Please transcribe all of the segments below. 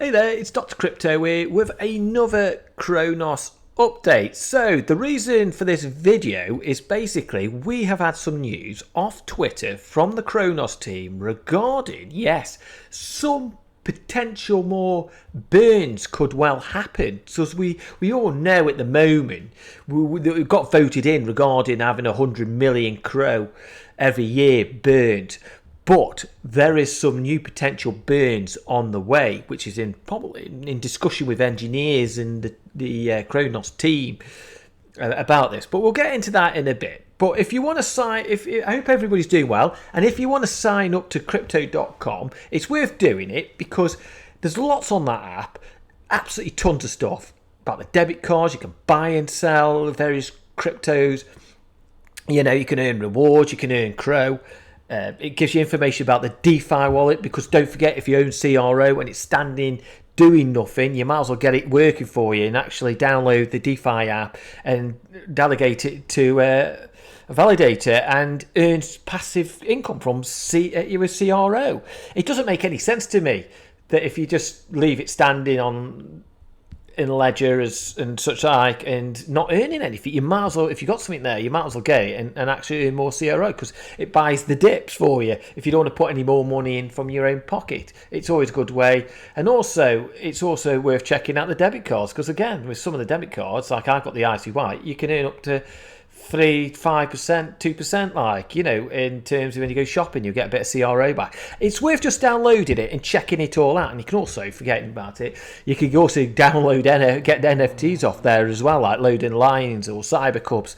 Hey there, it's Dr. Crypto here with another Cronos update. So, the reason for this video is basically we have had some news off Twitter from the Cronos team regarding, yes, some potential more burns could well happen. So as we all know at the moment, we got voted in regarding having 100 million crow every year burned. But there is some new potential burns on the way, which is probably in discussion with engineers and the Cronos team about this. But we'll get into that in a bit. But if you want to sign, I hope everybody's doing well, and if you want to sign up to crypto.com, it's worth doing it because there's lots on that app, absolutely tons of stuff about the debit cards. You can buy and sell various cryptos. You know, you can earn rewards, you can earn crow. It gives you information about the DeFi wallet, because don't forget, if you own CRO and it's standing doing nothing, you might as well get it working for you and actually download the DeFi app and delegate it to a validator and earn passive income from your CRO. It doesn't make any sense to me that if you just leave it standing in ledger and such like and not earning anything, you might as well, if you got something there, you might as well get it and actually earn more CRO, because it buys the dips for you if you don't want to put any more money in from your own pocket. It's always a good way. And also it's also worth checking out the debit cards, because again, with some of the debit cards, like I've got the Icy White, you can earn up to 5%, 2%, like, you know, in terms of when you go shopping, you'll get a bit of CRO back. It's worth just downloading it and checking it all out. And you can also, forgetting about it, you can also download, get the NFTs off there as well, like loading lines or Cybercubs.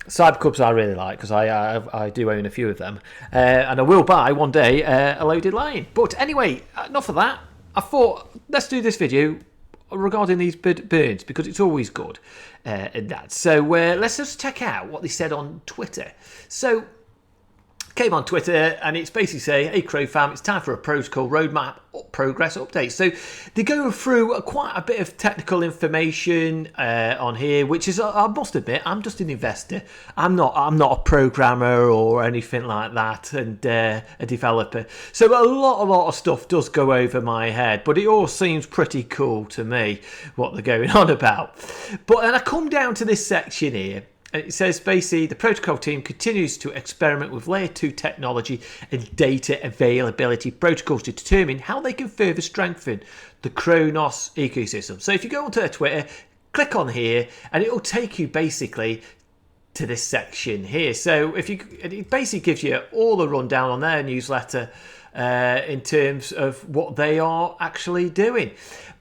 Cybercubs I really like, because I do own a few of them. And I will buy one day a loaded line. But anyway, enough of that. I thought, let's do this video regarding these burns, because it's always good in that. So let's just check out what they said on Twitter. So came on Twitter and it's basically saying, hey Crow fam, it's time for a protocol roadmap progress update. So they go through quite a bit of technical information on here, which is, I must admit, I'm just an investor. I'm not a programmer or anything like that, and a developer. So a lot of stuff does go over my head, but it all seems pretty cool to me what they're going on about. But then I come down to this section here. It says basically the protocol team continues to experiment with layer 2 technology and data availability protocols to determine how they can further strengthen the Cronos ecosystem. So if you go onto their Twitter, click on here and it will take you basically to this section here. So it basically gives you all the rundown on their newsletter in terms of what they are actually doing.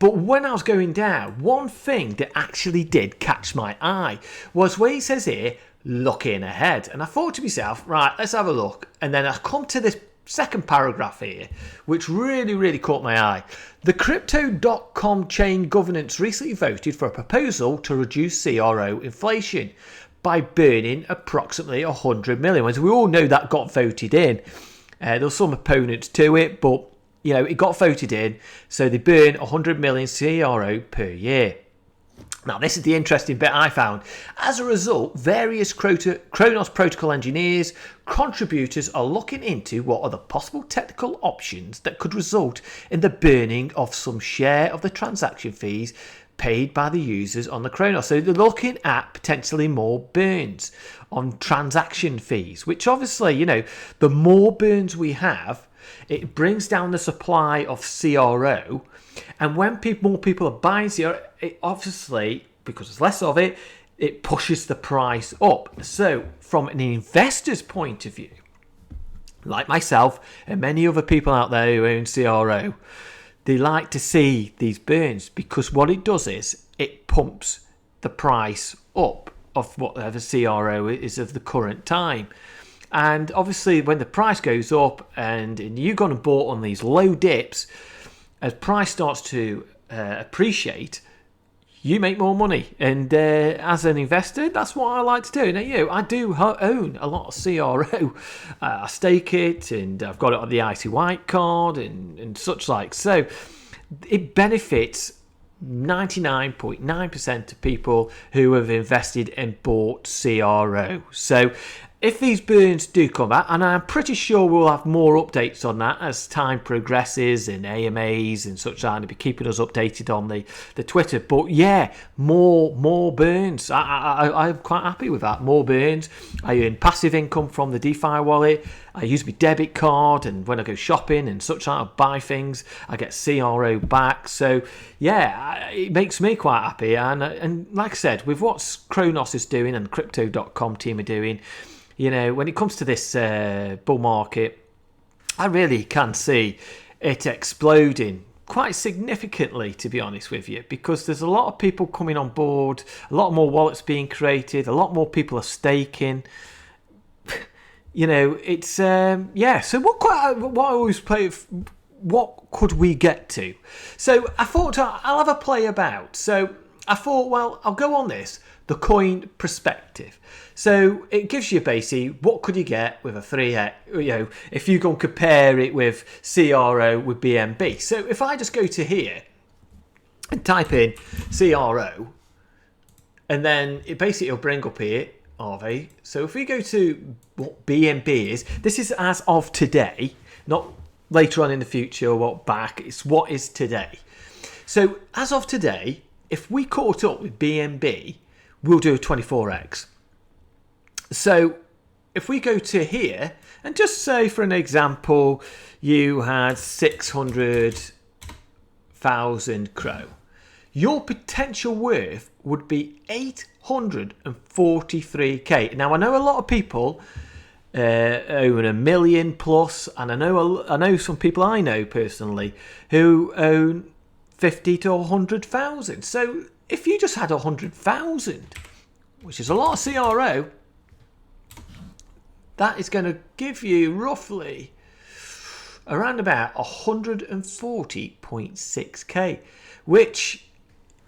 But when I was going down, one thing that actually did catch my eye was where he says here, looking ahead. And I thought to myself, right, let's have a look. And then I come to this second paragraph here, which really caught my eye. The Crypto.com chain governance recently voted for a proposal to reduce CRO inflation by burning approximately 100 million. As we all know, that got voted in. There were some opponents to it, but you know, it got voted in, so they burn 100 million CRO per year. Now, this is the interesting bit I found. As a result, various Cronos protocol engineers, contributors are looking into what are the possible technical options that could result in the burning of some share of the transaction fees paid by the users on the Cronos. So they're looking at potentially more burns on transaction fees, which obviously, you know, the more burns we have, it brings down the supply of CRO, and when more people are buying CRO, it obviously, because there's less of it, it pushes the price up. So from an investor's point of view, like myself and many other people out there who own CRO, they like to see these burns, because what it does is it pumps the price up of whatever CRO is of the current time. And obviously when the price goes up and you've gone and bought on these low dips, as price starts to appreciate, you make more money. And as an investor, that's what I like to do. Now, I do own a lot of CRO. I stake it, and I've got it on the Icy White card and such like. So it benefits 99.9% of people who have invested and bought CRO. So if these burns do come back, and I'm pretty sure we'll have more updates on that as time progresses and AMAs and such on, to be keeping us updated on the Twitter. But yeah, more burns. I'm quite happy with that. More burns. I earn passive income from the DeFi wallet. I use my debit card, and when I go shopping and such, I buy things, I get CRO back. So yeah, it makes me quite happy. And like I said, with what Cronos is doing and Crypto.com team are doing, you know, when it comes to this bull market, I really can see it exploding quite significantly, to be honest with you, because there's a lot of people coming on board, a lot more wallets being created, a lot more people are staking. You know, it's yeah. So what I always play, what could we get to? So I thought I'll have a play about. So I thought, well, I'll go on this, the coin perspective. So it gives you basically what could you get with a 3x, you know, if you go and compare it with CRO with BNB. So if I just go to here and type in CRO, and then it basically will bring up here RV. So if we go to what BNB is, this is as of today, not later on in the future or what back, it's what is today. So as of today, if we caught up with BNB, we'll do a 24x. So if we go to here and just say, for an example, you had 600,000 Crow, your potential worth would be 843k. Now I know a lot of people own $1 million plus, and I know some people I know personally who own 50 to 100,000. So if you just had 100,000, which is a lot of CRO, that is going to give you roughly around about 140.6k, which,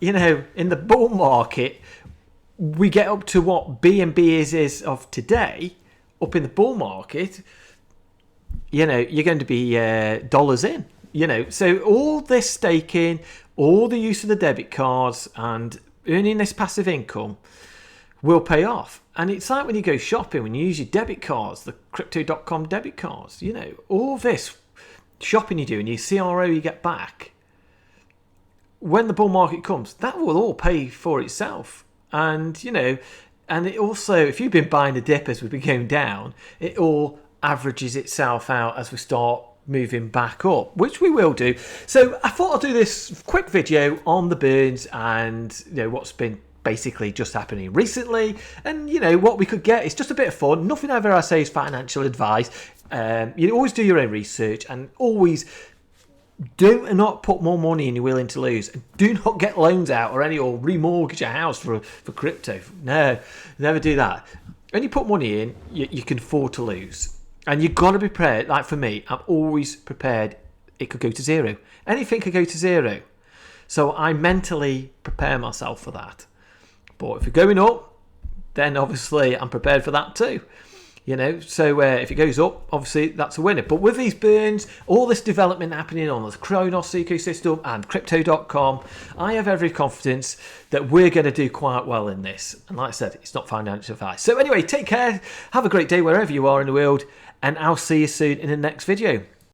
you know, in the bull market, we get up to what BNB is of today. Up in the bull market, you know, you're going to be dollars in, you know. So all this staking, all the use of the debit cards and earning this passive income will pay off. And it's like when you go shopping, when you use your debit cards, the Crypto.com debit cards, you know, all this shopping you do and your CRO you get back, when the bull market comes, that will all pay for itself. And, you know, and it also, if you've been buying the dip as we've been going down, it all averages itself out as we start moving back up, which we will do. So I thought I'll do this quick video on the burns and, you know, what's been basically just happening recently, and you know what we could get. It's just a bit of fun. Nothing ever I say is financial advice. You always do your own research, and always do not put more money than you're willing to lose, and do not get loans out or remortgage a house for crypto. No, never do that. When you put money in, you can afford to lose, and you've got to be prepared. Like for me, I'm always prepared. It could go to zero. Anything could go to zero, so I mentally prepare myself for that. But if you're going up, then obviously I'm prepared for that too. You know, so if it goes up, obviously that's a winner. But with these burns, all this development happening on the Cronos ecosystem and Crypto.com, I have every confidence that we're going to do quite well in this. And like I said, it's not financial advice. So anyway, take care. Have a great day wherever you are in the world. And I'll see you soon in the next video.